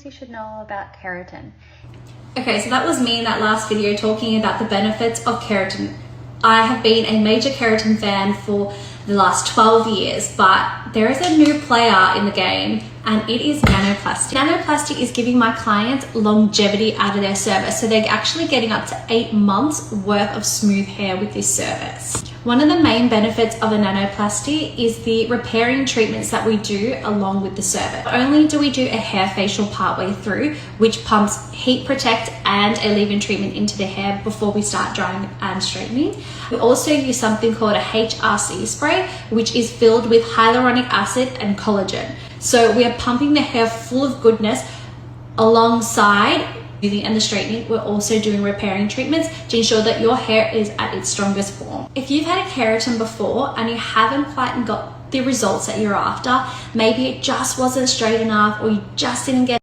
things you should know about keratin. Okay, so that was me in that last video talking about the benefits of keratin. I have been a major keratin fan for the last 12 years, but there is a new player in the game and it is Nanoplastic. Nanoplastic is giving my clients longevity out of their service. So they're actually getting up to 8 months worth of smooth hair with this service. One of the main benefits of a nanoplasty is the repairing treatments that we do along with the service. Not only do we do a hair facial partway through, which pumps heat protect and a leave-in treatment into the hair before we start drying and straightening, we also use something called a HRC spray, which is filled with hyaluronic acid and collagen. So we are pumping the hair full of goodness alongside and the straightening. We're also doing repairing treatments to ensure that your hair is at its strongest form. If you've had a keratin before and you haven't quite got the results that you're after, maybe it just wasn't straight enough or you just didn't get